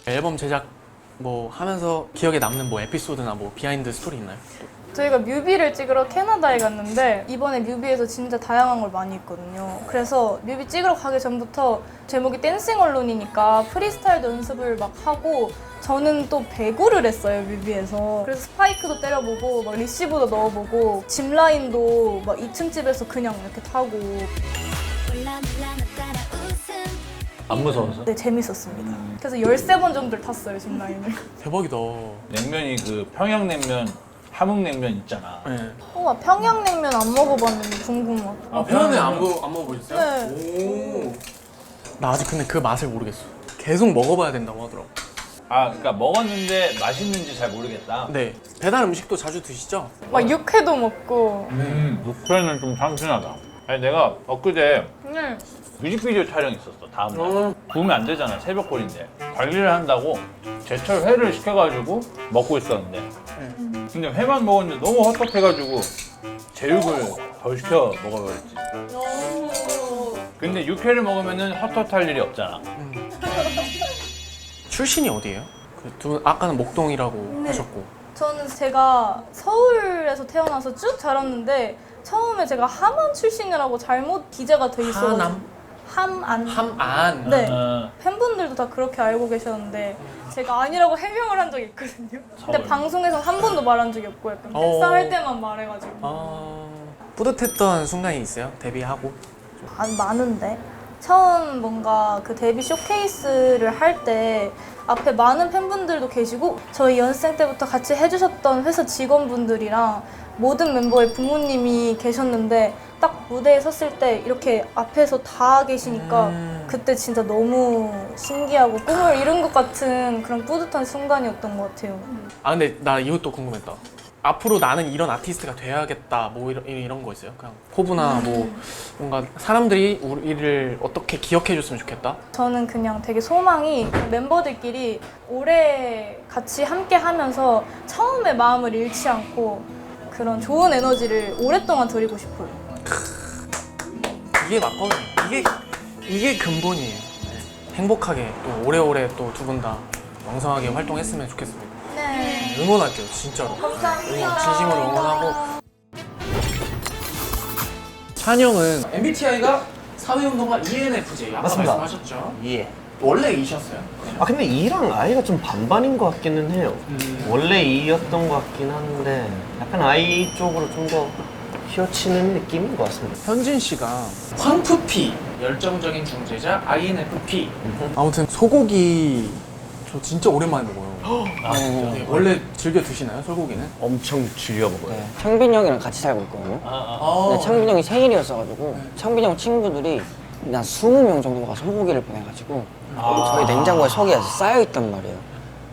앨범 제작 뭐 하면서 기억에 남는 뭐 에피소드나 뭐 비하인드 스토리 있나요? 저희가 뮤비를 찍으러 캐나다에 갔는데 이번에 뮤비에서 진짜 다양한 걸 많이 했거든요. 그래서 뮤비 찍으러 가기 전부터 제목이 댄싱 언론이니까 프리스타일도 연습을 막 하고 저는 또 배구를 했어요, 뮤비에서. 그래서 스파이크도 때려보고 막 리시브도 넣어보고 짚라인도 막 2층 집에서 그냥 이렇게 타고. 안 무서워서? 네, 재밌었습니다. 그래서 13번 정도를 탔어요, 짚라인을. 대박이다. 냉면이 그 평양냉면, 함흥냉면 있잖아. 네. 우와, 평양냉면 안 먹어봤는데 궁금하다. 아, 편안해 안 먹어보셨어요? 네. 오. 나 아직 근데 그 맛을 모르겠어. 계속 먹어봐야 된다고 하더라고. 아, 그러니까 먹었는데 맛있는지 잘 모르겠다. 네. 배달 음식도 자주 드시죠? 막 육회도 먹고. 육회는 좀 상신하다. 아니 내가 엊그제 네. 뮤직비디오 촬영 있었어, 다음날. 구우면 안 되잖아, 새벽골인데. 관리를 한다고 제철 회를 시켜가지고 먹고 있었는데. 근데 회만 먹었는데 너무 헛헛해가지고 제육을 덜 시켜 먹어버렸지. 근데 육회를 먹으면 헛헛할 일이 없잖아. 출신이 어디예요? 그 두 분 아까는 목동이라고 네. 하셨고. 저는 제가 서울에서 태어나서 쭉 자랐는데 처음에 제가 함안 출신이라고 잘못 기재가 돼 있어서 하남? 함안. 함안. 네. 어, 팬분들도 다 그렇게 알고 계셨는데 제가 아니라고 해명을 한 적이 있거든요. 근데 서울. 방송에서 한 번도 말한 적이 없고 약간 팬싸할 때만 말해가지고. 뿌듯했던 순간이 있어요? 데뷔하고? 많은데 처음 뭔가 그 데뷔 쇼케이스를 할 때 앞에 많은 팬분들도 계시고 저희 연습생 때부터 같이 해주셨던 회사 직원분들이랑 모든 멤버의 부모님이 계셨는데 딱 무대에 섰을 때 이렇게 앞에서 다 계시니까 그때 진짜 너무 신기하고 꿈을 이룬 것 같은 그런 뿌듯한 순간이었던 것 같아요. 아 근데 나 이것도 궁금했다. 앞으로 나는 이런 아티스트가 돼야겠다 뭐 이런 거 있어요? 그냥 포부나 뭐 뭔가 사람들이 우리를 어떻게 기억해 줬으면 좋겠다? 저는 그냥 되게 소망이 멤버들끼리 오래 같이 함께 하면서 처음에 마음을 잃지 않고 그런 좋은 에너지를 오랫동안 드리고 싶어요. 이게 맞거든요. 이게 근본이에요. 네. 행복하게 또 오래오래 또 두 분 다 왕성하게 활동했으면 좋겠습니다. 네. 응원할게요, 진짜로. 감사합니다. 진심으로 응원하고. 찬영은 MBTI가 사회운동가 ENFJ 아까 맞습니다. 말씀하셨죠? 예. 원래 E셨어요? 아 근데 E랑 I가 좀 반반인 것 같기는 해요. 원래 E였던 것 같긴 한데 약간 I 쪽으로 좀 더 휘어치는 느낌인 것 같습니다. 현진 씨가 황푸피 열정적인 중재자 INFP. 아무튼 소고기 저 진짜 오랜만에 먹어요. 네, 원래 즐겨 드시나요, 소고기는? 엄청 즐겨 먹어요. 네, 창빈 형이랑 같이 살고 있거든요. 근데 창빈 형이 생일이었어가지고 창빈 형 친구들이 한 20명 정도가 소고기를 보내가지고 저희 냉장고에 속이 아직 쌓여있단 말이에요.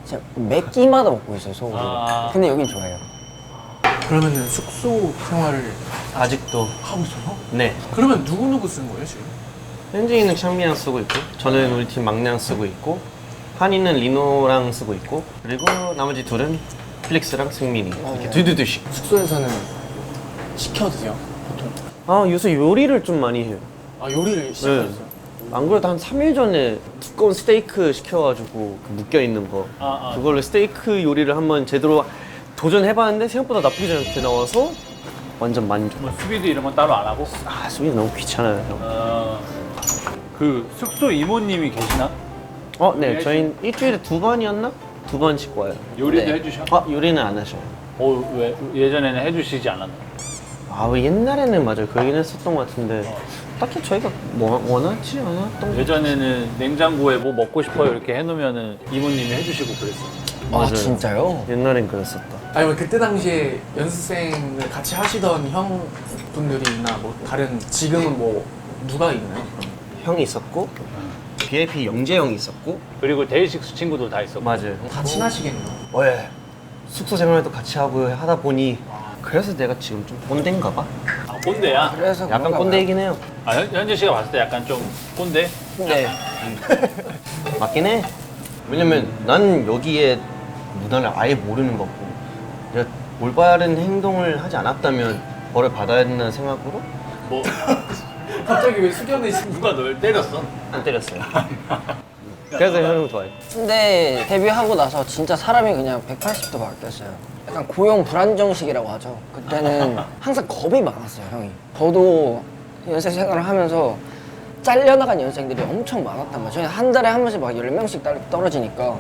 진짜 몇 끼마다 먹고 있어요, 소고기를. 근데 여긴 좋아해요. 그러면은 숙소 생활을 아직도 하고 있어요? 네. 그러면 누구 쓴 거예요, 지금? 현진이는 창빈이랑 쓰고 있고 저는 우리 팀 막내랑 쓰고 있고 한이는 리노랑 쓰고 있고 그리고 나머지 둘은 플릭스랑 승민이 이렇게 두두두씩. 숙소에서는 시켜 드세요, 보통? 아 요새 요리를 좀 많이 해요. 아, 요리를 시작하셨어요? 안 그래도 한 3일 전에 두꺼운 스테이크 시켜가지고 그 묶여있는 거 그걸로 스테이크 요리를 한번 제대로 도전해봤는데 생각보다 나쁘지 않게 나와서 완전 만족. 뭐 수비도 이런 건 따로 안 하고? 아 수비 너무 귀찮아요 형. 그 숙소 이모님이 계시나? 네 저희는 일주일에 2번이었나? 2번씩 와요. 요리도 네. 해주셔? 요리는 안 하셔요. 왜 예전에는 해주시지 않았나? 왜 옛날에는 맞아요 그 얘기는 했었던 것 같은데 딱히 저희가 원하지 않았던 것 예전에는 냉장고에 뭐 먹고 싶어요 이렇게 해놓으면은 이모님이 해주시고 그랬어요. 아, 맞아요. 진짜요? 옛날엔 그랬었다. 아니면 그때 당시에 연습생을 같이 하시던 형분들이나 뭐 다른 지금은 뭐 누가 있나요? 형이 있었고 BAP 영재 형이 있었고 그리고 데이식스 친구도 다 있었고. 맞아요. 다 친하시겠네요. 예. 숙소 생활도 같이 하고 하다 보니 그래서 내가 지금 좀 꼰대인가 봐. 아, 꼰대야? 그래서 약간 그런가 꼰대이긴 해요. 아, 현재 씨가 봤을 때 약간 좀 꼰대? 봐요. 네. 맞긴 해. 왜냐면 난 여기에 문화를 아예 모르는 거고 내가 올바른 행동을 하지 않았다면 벌을 받아야 된다는 생각으로 뭐 갑자기 왜 숙연해지는 누가 널 때렸어? 안 때렸어요. 그래서 형님 좋아해. 근데 데뷔하고 나서 진짜 사람이 그냥 180도 바뀌었어요. 약간 고용 불안정식이라고 하죠. 그때는 항상 겁이 많았어요, 형이. 저도 연습 생활을 하면서 잘려나간 연생들이 엄청 많았단 말이에요. 저희 한 달에 한 번씩 막 10명씩 떨어지니까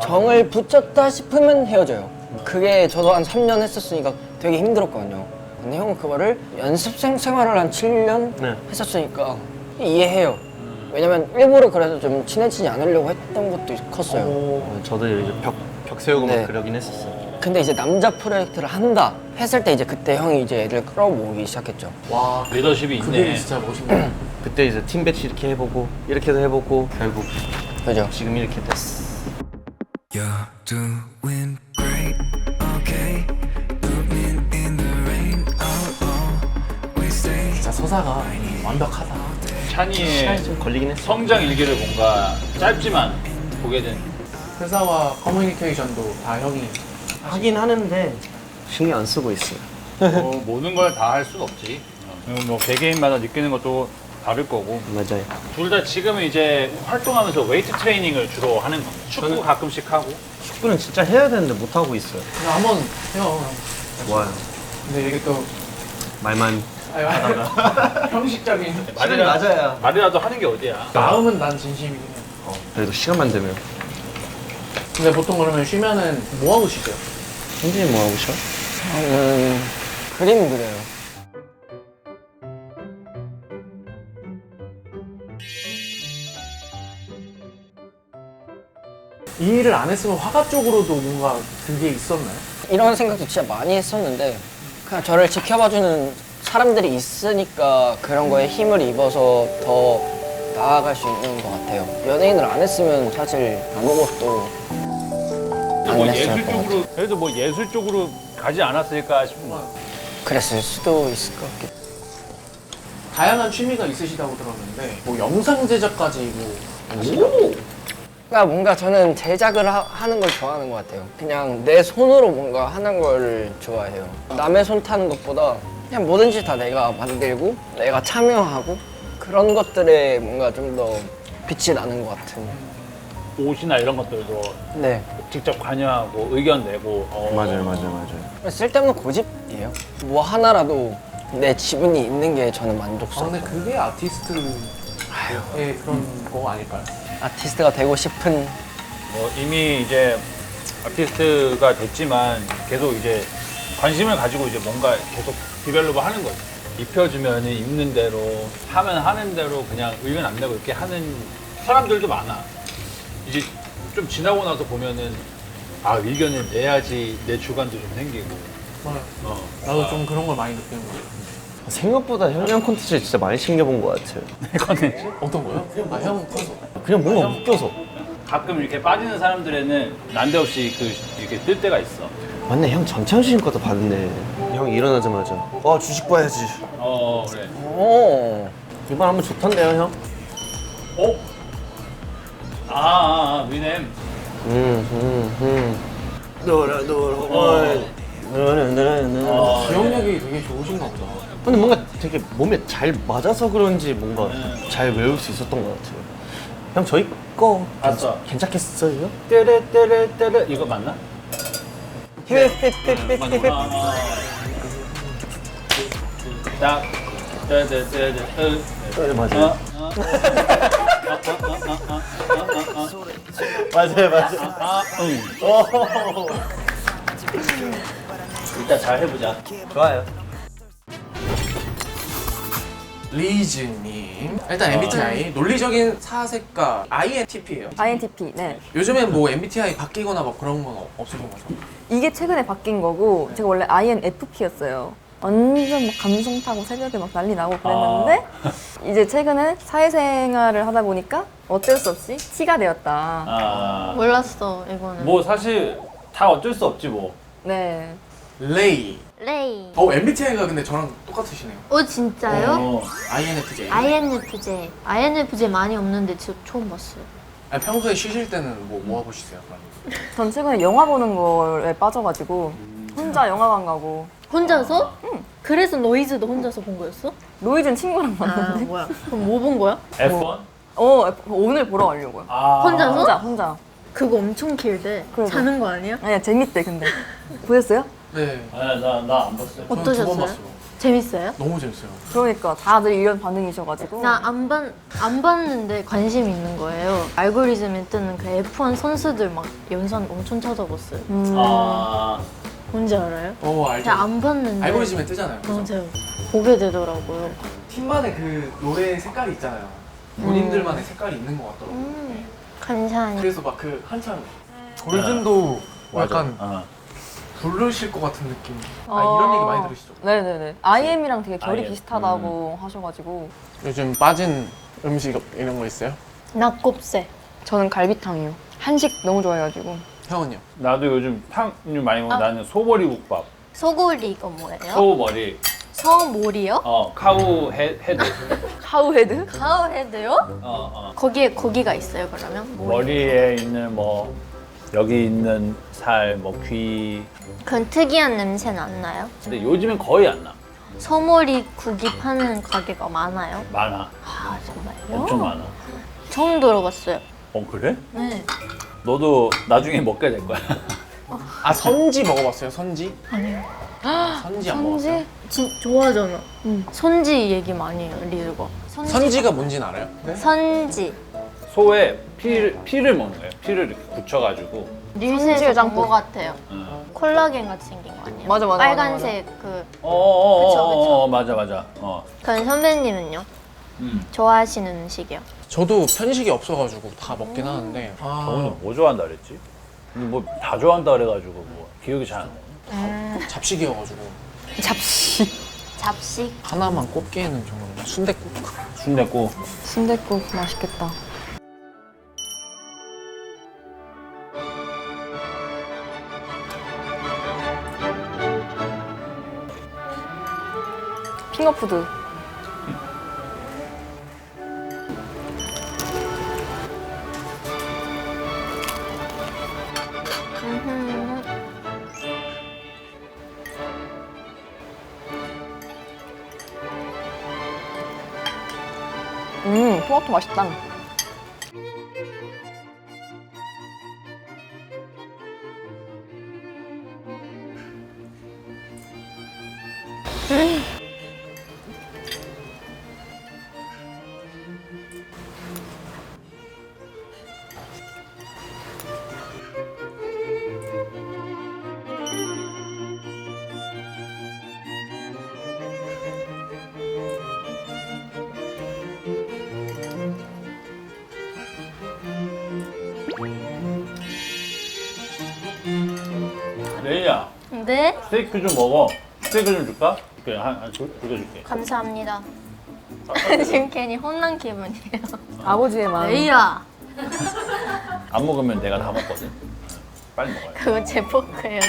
정을 붙였다 싶으면 헤어져요. 그게 저도 한 3년 했었으니까 되게 힘들었거든요. 근데 형은 그거를 연습생 생활을 한 7년 네. 했었으니까 이해해요. 왜냐면 일부러 그래서 좀 친해지지 않으려고 했던 것도 컸어요. 저도 이제 벽 세우고 네. 막 그러긴 했었어요. 근데 이제 남자 프로젝트를 한다 했을 때 이제 그때 형이 이제 애들 끌어모으기 시작했죠. 와, 리더십이 그게 있네. 진짜 멋있네. 그때 이제 팀 배치 이렇게 해보고 이렇게도 해보고 결국 그죠? 지금 이렇게 됐어. You're doing great, okay. Blooming in the rain, we stay. 진짜 서사가 완벽하다. 찬이의 시간이 좀 걸리긴 했어. 성장 일기를 뭔가 짧지만 보게 된. 회사와 커뮤니케이션도 다 형이 하긴 하는데 신경 안 쓰고 있어요. 모든 걸 다 할 수는 없지. 뭐 개개인마다 느끼는 것도 다를 거고. 맞아요. 둘 다 지금은 이제 활동하면서 웨이트 트레이닝을 주로 하는 거. 축구 가끔씩 하고. 축구는 진짜 해야 되는데 못 하고 있어요. 그냥 한번 해요. 좋아요. 근데 이게 또 말만 아유, 형식적인 말이라도 하는 게 어디야. 마음은 난 진심이긴 해. 그래도 시간만 되면. 근데 보통 그러면 쉬면은 뭐 하고 쉬세요? 현진이 뭐 하고 싶어? 저는 그림 그려요. 이 일을 안 했으면 화가 쪽으로도 뭔가 그게 있었나요? 이런 생각도 진짜 많이 했었는데 그냥 저를 지켜봐주는 사람들이 있으니까 그런 거에 힘을 입어서 더 나아갈 수 있는 것 같아요. 연예인을 안 했으면 사실 아무것도 안 뭐 했을 예술 것 같아요. 쪽으로 그래도 뭐 예술 쪽으로 가지 않았을까 싶은 거. 그랬을 수도 있을 것 같기도. 다양한 취미가 있으시다고 들었는데 뭐 영상 제작까지 뭐 그러니까 뭔가 저는 제작을 하는 걸 좋아하는 것 같아요. 그냥 내 손으로 뭔가 하는 걸 좋아해요. 남의 손 타는 것보다 그냥 뭐든지 다 내가 만들고 내가 참여하고 그런 것들에 뭔가 좀 더 빛이 나는 것 같은. 옷이나 이런 것들도 네. 직접 관여하고 의견 내고. 맞아요. 쓸데없는 고집이에요. 뭐 하나라도 내 지분이 있는 게 저는 아, 만족스러워요. 근데 그게 아티스트의 그런 거 아닐까요? 아티스트가 되고 싶은 뭐 이미 이제 아티스트가 됐지만 계속 이제 관심을 가지고 이제 뭔가 계속 디벨롭을 하는 거죠. 입혀주면 입는 대로 하면 하는 대로 그냥 의견 안 내고 이렇게 하는 사람들도 많아. 이제 좀 지나고 나서 보면은 아 의견을 내야지 내 주관도 좀 생기고. 나도 좀 그런 걸 많이 느끼는 것 같아요. 생각보다 형량 콘텐츠에 진짜 많이 챙겨본 것 같아요. 컨텐츠. 어떤 거요? 아, 형 커서. 그냥 뭔가 웃겨서. 가끔 이렇게 빠지는 사람들에는 난데없이 이렇게 뜰 때가 있어. 맞네, 형 전창신 것도 봤는데 형 일어나자마자 주식 봐야지. 그래. 오. 이번 한번 좋던데요, 형? 위넴. 노라. 기억력이 되게 좋으신가 보다. 근데 뭔가 되게 몸에 잘 맞아서 그런지 뭔가 잘 외울 수 있었던 것 같아요. 형 저희 거 봤어. 괜찮겠어요? 떼르 이거 맞나? 힙힙힙힙힙. 딱 떼르 네, 맞아요. 맞아요. 일단 잘 해보자. 좋아요. 리즈님 일단 MBTI 논리적인 사색가 INTP예요. INTP, 네. 요즘엔 뭐 MBTI 바뀌거나 막 그런 건 없으신 거죠? 이게 최근에 바뀐 거고, 제가 원래 INFP였어요. 완전 막 감성 타고 새벽에 막 난리 나고 그랬는데, 이제 최근에 사회생활을 하다 보니까 어쩔 수 없이 T가 되었다. 몰랐어 이거는. 뭐 사실 다 어쩔 수 없지 뭐. 네. 레이. 레이. MBTI가 근데 저랑 똑같으시네요. 진짜요? INFJ. INFJ. INFJ 많이 없는데 저 처음 봤어요. 아니, 평소에 쉬실 때는 뭐 하고 쉬세요? 전 최근에 영화 보는 거에 빠져가지고, 혼자 영화관 가고, 혼자서? 응. 그래서 노이즈도 혼자서 본 거였어? 노이즈는 친구랑 봤는데. 뭐야? 그럼 뭐 본 거야? F1? 오늘 보러 가려고요. 혼자서? 혼자. 그거 엄청 길대. 그래도. 자는 거 아니야? 아니야, 재밌대, 근데. 보셨어요? 네. 나 안 봤어요. 저는 2번 어떠셨어요? 봤어요. 재밌어요? 너무 재밌어요. 그러니까 다들 이런 반응이셔가지고. 나 안 봤는데 관심 있는 거예요. 알고리즘에 뜨는 그 F1 선수들 막 영상 엄청 찾아봤어요. 뭔지 알아요? 알죠. 제가 안 봤는데 알고리즘에 뜨잖아요. 그죠? 맞아요. 보게 되더라고요. 팀만의 그 노래 색깔이 있잖아요. 본인들만의 색깔이 있는 것 같더라고요. 감사합니다. 그래서 막 그 한참 골든도 약간 부르실 것 같은 느낌. 이런 얘기 많이 들으시죠? 네네네. IM이랑 되게 결이 IM. 비슷하다고 하셔가지고. 요즘 빠진 음식 이런 거 있어요? 낙곱새. 저는 갈비탕이요. 한식 너무 좋아해가지고. 형은요? 나도 요즘 탕류 많이 먹고 나는 소머리 국밥. 소고리 이거 뭐예요? 소머리. 서모리요? 카우 헤드. 카우헤드? 카우헤드요? 거기에 고기가 있어요 그러면? 머리에 있는 뭐 여기 있는 살, 뭐 귀. 그런 특이한 냄새는 안 나요? 근데 요즘엔 거의 안 나. 서모리 국이 파는 가게가 많아요? 많아. 아 정말요? 엄청 많아. 처음 들어봤어요. 그래? 네. 너도 나중에 먹게 될 거야. 선지 먹어봤어요? 선지? 아니요. 선지 안 먹었어요? 좋아하잖아. 선지 얘기 많이 해요 리즈가. 선지가 뭔지는 알아요? 네? 선지. 소에 피를 먹는 거예요. 피를 이렇게 굳혀가지고. 릴스에서 짬뽕. 본것 같아요. 콜라겐 같이 생긴 거 아니에요? 맞아. 빨간색 그. 맞아. 그럼 선배님은요? 좋아하시는 음식이요? 저도 편식이 없어가지고 다 먹긴 하는데 저는 뭐 좋아한다 그랬지? 근데 뭐 다 좋아한다 그래가지고 뭐 기억이 잘 안 나. 잡식이어가지고 잡식? 하나만 꼽기에는 저는 순댓국. 순댓국. 순댓국 맛있겠다. 핑거푸드. 토마토 맛있다. 레이야, 네? 스테이크 좀 먹어. 스테이크 좀 줄까? 그래, 두개 줄게. 감사합니다. 지금 괜히 혼난 기분이에요. 아버지의 마음. 레이야! 안 먹으면 내가 다 먹거든. 빨리 먹어요. 그거 제 포크예요.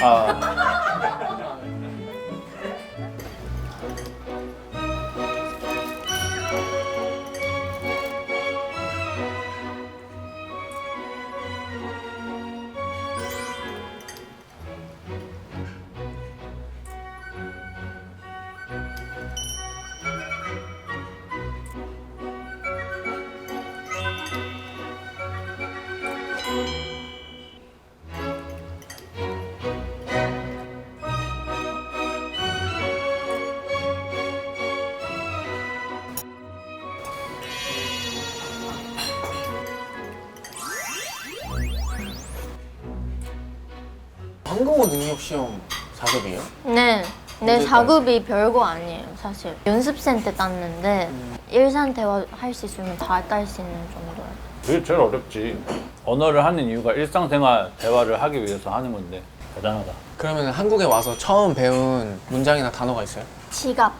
한국어 능력 시험 4급이에요? 네. 내 자급이 별거 아니에요, 사실. 연습생 때 땄는데 일상 대화 할 수 있으면 다 딸 수 있는 정도예요. 그게 제일 어렵지. 언어를 하는 이유가 일상생활 대화를 하기 위해서 하는 건데 대단하다. 그러면 한국에 와서 처음 배운 문장이나 단어가 있어요? 지갑.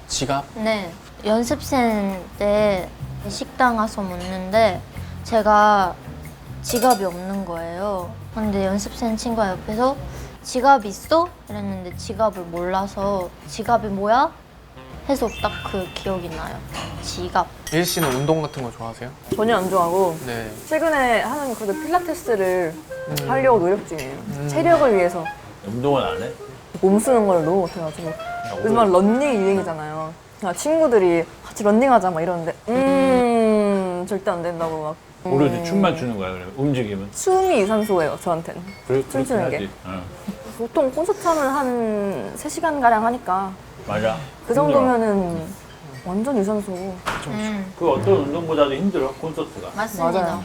지갑? 네. 연습생 때 식당 가서 먹는데 제가 지갑이 없는 거예요. 근데 연습생 친구가 옆에서 지갑 있어? 이랬는데 지갑을 몰라서 지갑이 뭐야? 해서 딱 그 기억이 나요. 지갑. 예지 씨는 운동 같은 거 좋아하세요? 전혀 안 좋아하고 네. 최근에 하는 그래도 필라테스를 하려고 노력 중이에요. 체력을 위해서. 운동은 안 해? 몸 쓰는 걸 너무 못해가지고 요즘 막 런닝 유행이잖아요. 친구들이 같이 런닝하자 막 이러는데 오르면 절대 안 된다고 막. 오로지 춤만 추는 거야 그러면 움직임은. 춤이 유산소예요, 저한테는. 그래, 춤추는 게. 하지. 응. 보통 콘서트 하면 한 3시간가량 하니까 맞아. 그 정도면은 완전 유산소. 그 어떤 운동보다도 힘들어 콘서트가. 맞아요.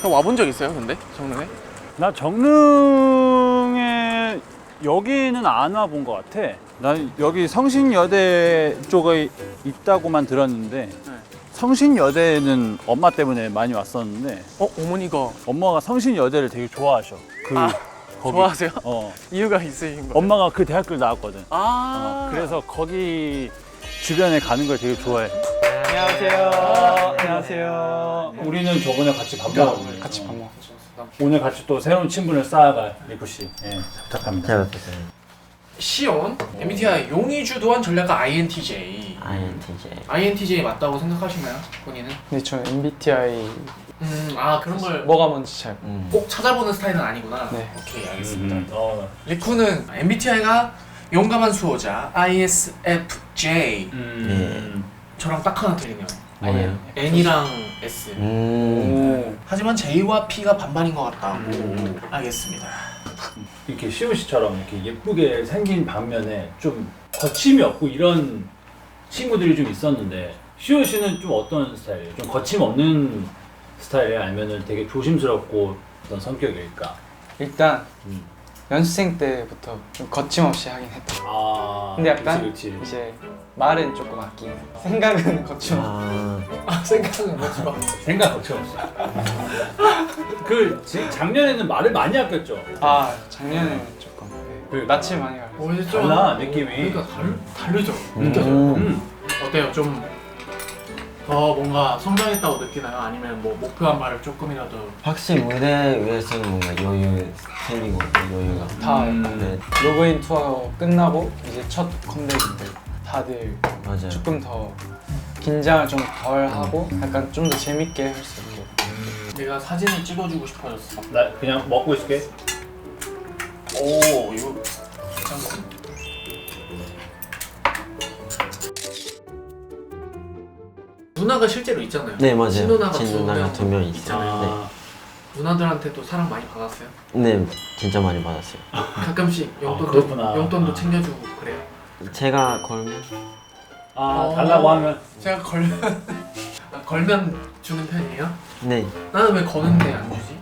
형 와본 적 있어요, 근데 정릉에? 나 정릉에 여기는 안 와본 것 같아. 난 여기 성신여대 쪽에 있다고만 들었는데 성신여대는 엄마 때문에 많이 왔었는데 어머니가 엄마가 성신여대를 되게 좋아하셔. 거기. 좋아하세요? 어. 이유가 있으신 거예요? 엄마가 그 대학교를 나왔거든. 아 그래서 거기 주변에 가는 걸 되게 좋아해. 안녕하세요. 안녕하세요. 우리는 저번에 같이 밥 먹었는데 같이 밥 먹었죠. 오늘 같이 또 새로운 친분을 쌓아갈 리쿠 씨. 예, 부탁합니다. 잘 먹겠습니다. 시온 MBTI 용이 주도한 전략가 INTJ. INTJ 맞다고 생각하시나요, 본인은? 근데 저는 MBTI 아 그런 걸 뭐가 뭔지 잘 꼭 찾아보는 스타일은 아니구나. 네. 오케이 알겠습니다. 어, 리쿠는 MBTI가 용감한 수호자 ISFJ. 저랑 딱 하나 틀리네요. 뭐예요? N이랑 S. 하지만 J와 P가 반반인 것 같다고. 알겠습니다. 이렇게 시온 씨처럼 이렇게 예쁘게 생긴 반면에 좀 거침이 없고 이런 친구들이 좀 있었는데 시온 씨는 좀 어떤 스타일이에요? 좀 거침 없는 스타일이에요? 아니면은 되게 조심스럽고 어떤 성격일까? 일단 연습생 때부터 좀 거침없이 하긴 했다. 아, 근데 약간 그치. 이제 말은 조금 아끼는 생각은 거침없이. 생각은 뭐지 마. 생각 거침없어. 작년에는 말을 많이 아꼈죠? 아 작년에는 조금 네. 낯을 많이 가요. 오히려 달라, 느낌이. 그러니까 다르죠. 느껴져요. 어때요? 좀 더 뭔가 성장했다고 느끼나요? 아니면 뭐 목표한 바를 조금이라도 확실히 무대 위에서는 뭔가 여유 생기고 여유가 다 네, 로그인 투어 끝나고 이제 첫 컴백인데 다들 맞아요. 조금 더 긴장을 좀 덜 하고 약간 좀 더 재밌게 할 수 있게. 내가 사진을 찍어주고 싶어졌어. 나 그냥 먹고 있을게. 오 이거 괜찮고. 누나가 실제로 있잖아요. 네 맞아요. 친누나가 친누나가 2명 있어요. 있잖아요. 누나들한테 또 사랑 많이 받았어요? 네 진짜 많이 받았어요. 가끔씩 그렇구나. 용돈도 챙겨주고 그래요? 제가 걸면 달라고 하면 제가 걸면 주는 편이에요? 네 나는 왜 거는데 안 주지?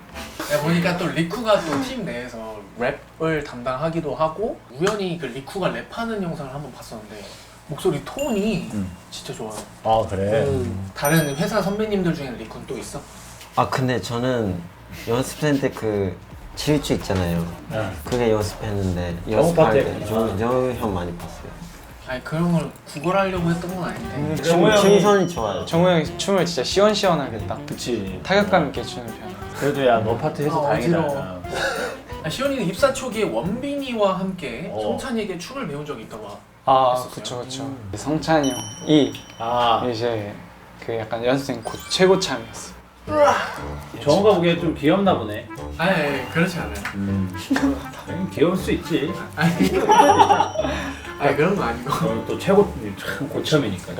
내가 보니까 또 리쿠가 또 팀 내에서 랩을 담당하기도 하고 우연히 그 리쿠가 랩하는 영상을 한번 봤었는데 목소리 톤이 진짜 좋아요. 아 그래? 다른 회사 선배님들 중에 리쿠는 또 있어? 아 근데 저는 연습생 때 그 질주 있잖아요. 네. 그게 연습했는데 파트 연습할 때 했구나. 정우 형 많이 봤어요. 아니 그런 걸 구걸하려고 했던 건 아닌데 춤선이 좋아요. 정우 형이 춤을 진짜 시원시원하게 딱 그치. 타격감 있게 추는 편. 그래도 야 너 파트 해서 아, 다행이다. 어지러워. 시온이는 입사 초기에 원빈이와 함께 어. 성찬이에게 춤을 배운 적이 있다고 아 했었어요. 그쵸. 성찬이 형이 아 이제 그 약간 연습생 최고참이었어. 정우가 보기엔 좀 귀엽나 보네. 아니 그렇지 않아요. 귀여울 수 있지. 아니 그런 거 아니고 또 최고 참 고참이니까.